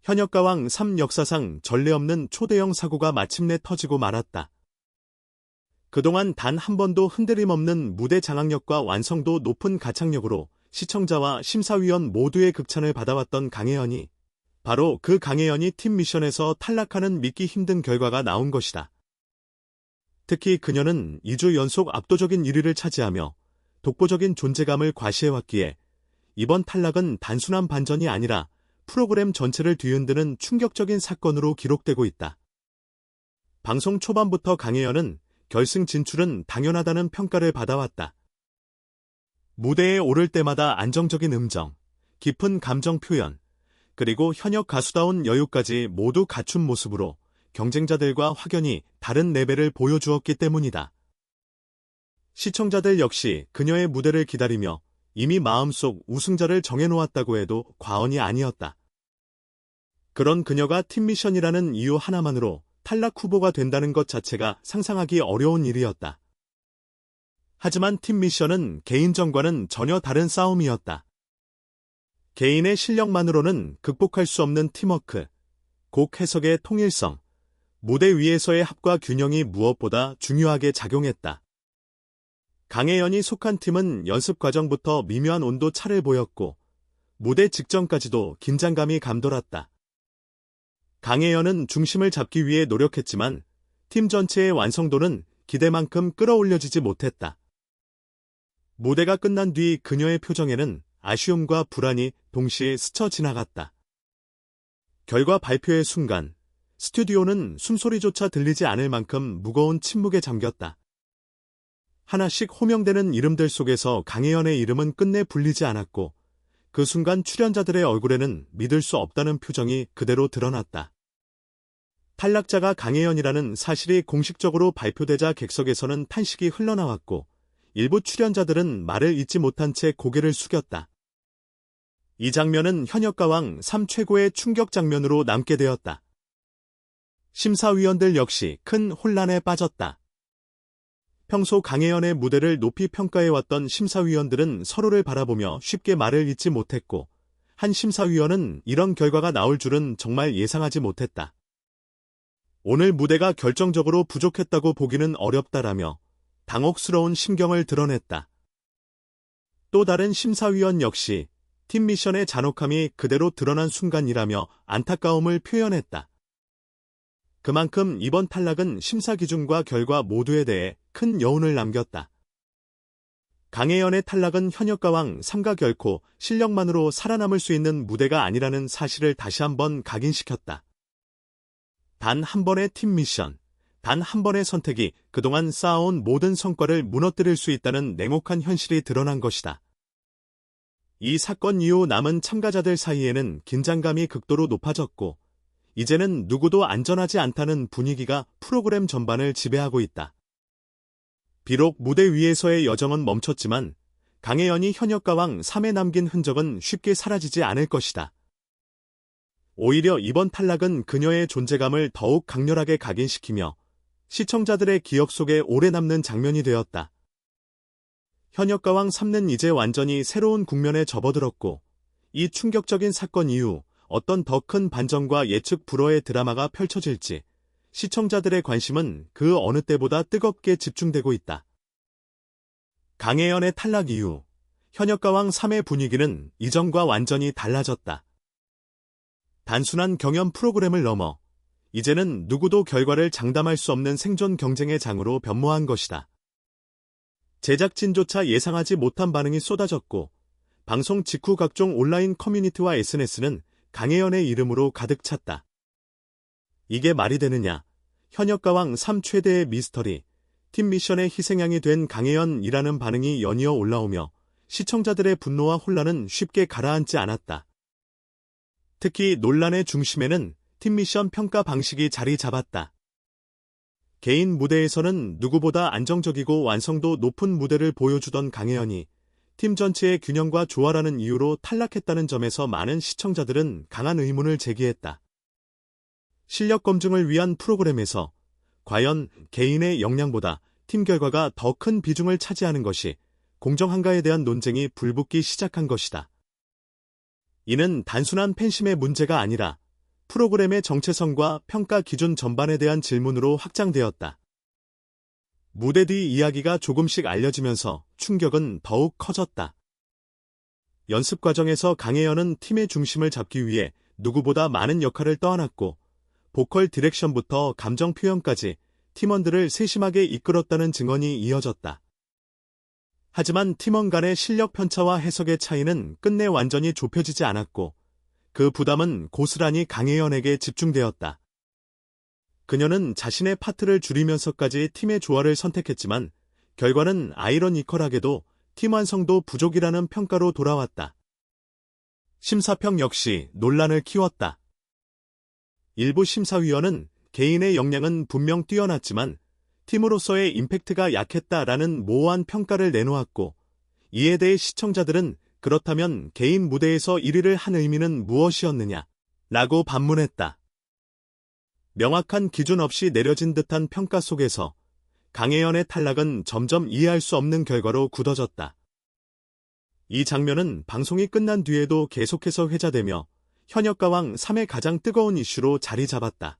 현역가왕 3 역사상 전례 없는 초대형 사고가 마침내 터지고 말았다. 그동안 단 한 번도 흔들림 없는 무대 장악력과 완성도 높은 가창력으로 시청자와 심사위원 모두의 극찬을 받아왔던 강혜연이 바로 그 강혜연이 팀 미션에서 탈락하는 믿기 힘든 결과가 나온 것이다. 특히 그녀는 2주 연속 압도적인 1위를 차지하며 독보적인 존재감을 과시해왔기에 이번 탈락은 단순한 반전이 아니라 프로그램 전체를 뒤흔드는 충격적인 사건으로 기록되고 있다. 방송 초반부터 강혜연은 결승 진출은 당연하다는 평가를 받아왔다. 무대에 오를 때마다 안정적인 음정, 깊은 감정 표현, 그리고 현역 가수다운 여유까지 모두 갖춘 모습으로 경쟁자들과 확연히 다른 레벨을 보여주었기 때문이다. 시청자들 역시 그녀의 무대를 기다리며 이미 마음속 우승자를 정해놓았다고 해도 과언이 아니었다. 그런 그녀가 팀미션이라는 이유 하나만으로 탈락 후보가 된다는 것 자체가 상상하기 어려운 일이었다. 하지만 팀미션은 개인전과는 전혀 다른 싸움이었다. 개인의 실력만으로는 극복할 수 없는 팀워크, 곡 해석의 통일성, 무대 위에서의 합과 균형이 무엇보다 중요하게 작용했다. 강혜연이 속한 팀은 연습 과정부터 미묘한 온도 차를 보였고 무대 직전까지도 긴장감이 감돌았다. 강혜연은 중심을 잡기 위해 노력했지만 팀 전체의 완성도는 기대만큼 끌어올려지지 못했다. 무대가 끝난 뒤 그녀의 표정에는 아쉬움과 불안이 동시에 스쳐 지나갔다. 결과 발표의 순간 스튜디오는 숨소리조차 들리지 않을 만큼 무거운 침묵에 잠겼다. 하나씩 호명되는 이름들 속에서 강혜연의 이름은 끝내 불리지 않았고 그 순간 출연자들의 얼굴에는 믿을 수 없다는 표정이 그대로 드러났다. 탈락자가 강혜연이라는 사실이 공식적으로 발표되자 객석에서는 탄식이 흘러나왔고 일부 출연자들은 말을 잇지 못한 채 고개를 숙였다. 이 장면은 현역가왕 3 최고의 충격 장면으로 남게 되었다. 심사위원들 역시 큰 혼란에 빠졌다. 평소 강혜연의 무대를 높이 평가해왔던 심사위원들은 서로를 바라보며 쉽게 말을 잇지 못했고 한 심사위원은 이런 결과가 나올 줄은 정말 예상하지 못했다. 오늘 무대가 결정적으로 부족했다고 보기는 어렵다라며 당혹스러운 심경을 드러냈다. 또 다른 심사위원 역시 팀 미션의 잔혹함이 그대로 드러난 순간이라며 안타까움을 표현했다. 그만큼 이번 탈락은 심사 기준과 결과 모두에 대해 큰 여운을 남겼다. 강혜연의 탈락은 현역가왕 3가 결코 실력만으로 살아남을 수 있는 무대가 아니라는 사실을 다시 한번 각인시켰다. 단 한 번의 팀 미션, 단 한 번의 선택이 그동안 쌓아온 모든 성과를 무너뜨릴 수 있다는 냉혹한 현실이 드러난 것이다. 이 사건 이후 남은 참가자들 사이에는 긴장감이 극도로 높아졌고 이제는 누구도 안전하지 않다는 분위기가 프로그램 전반을 지배하고 있다. 비록 무대 위에서의 여정은 멈췄지만 강혜연이 현역가왕 3에 남긴 흔적은 쉽게 사라지지 않을 것이다. 오히려 이번 탈락은 그녀의 존재감을 더욱 강렬하게 각인시키며 시청자들의 기억 속에 오래 남는 장면이 되었다. 현역가왕 3는 이제 완전히 새로운 국면에 접어들었고 이 충격적인 사건 이후 어떤 더 큰 반전과 예측 불허의 드라마가 펼쳐질지 시청자들의 관심은 그 어느 때보다 뜨겁게 집중되고 있다. 강혜연의 탈락 이후 현역가왕 3의 분위기는 이전과 완전히 달라졌다. 단순한 경연 프로그램을 넘어 이제는 누구도 결과를 장담할 수 없는 생존 경쟁의 장으로 변모한 것이다. 제작진조차 예상하지 못한 반응이 쏟아졌고 방송 직후 각종 온라인 커뮤니티와 SNS는 강혜연의 이름으로 가득 찼다. 이게 말이 되느냐? 현역가왕 3 최대의 미스터리, 팀 미션의 희생양이 된 강혜연이라는 반응이 연이어 올라오며 시청자들의 분노와 혼란은 쉽게 가라앉지 않았다. 특히 논란의 중심에는 팀 미션 평가 방식이 자리 잡았다. 개인 무대에서는 누구보다 안정적이고 완성도 높은 무대를 보여주던 강혜연이 팀 전체의 균형과 조화라는 이유로 탈락했다는 점에서 많은 시청자들은 강한 의문을 제기했다. 실력 검증을 위한 프로그램에서 과연 개인의 역량보다 팀 결과가 더 큰 비중을 차지하는 것이 공정한가에 대한 논쟁이 불붙기 시작한 것이다. 이는 단순한 팬심의 문제가 아니라 프로그램의 정체성과 평가 기준 전반에 대한 질문으로 확장되었다. 무대 뒤 이야기가 조금씩 알려지면서 충격은 더욱 커졌다. 연습 과정에서 강혜연은 팀의 중심을 잡기 위해 누구보다 많은 역할을 떠안았고, 보컬 디렉션부터 감정 표현까지 팀원들을 세심하게 이끌었다는 증언이 이어졌다. 하지만 팀원 간의 실력 편차와 해석의 차이는 끝내 완전히 좁혀지지 않았고, 그 부담은 고스란히 강혜연에게 집중되었다. 그녀는 자신의 파트를 줄이면서까지 팀의 조화를 선택했지만, 결과는 아이러니컬하게도 팀 완성도 부족이라는 평가로 돌아왔다. 심사평 역시 논란을 키웠다. 일부 심사위원은 개인의 역량은 분명 뛰어났지만 팀으로서의 임팩트가 약했다라는 모호한 평가를 내놓았고, 이에 대해 시청자들은 그렇다면 개인 무대에서 1위를 한 의미는 무엇이었느냐? 라고 반문했다. 명확한 기준 없이 내려진 듯한 평가 속에서 강혜연의 탈락은 점점 이해할 수 없는 결과로 굳어졌다. 이 장면은 방송이 끝난 뒤에도 계속해서 회자되며 현역가왕 3의 가장 뜨거운 이슈로 자리 잡았다.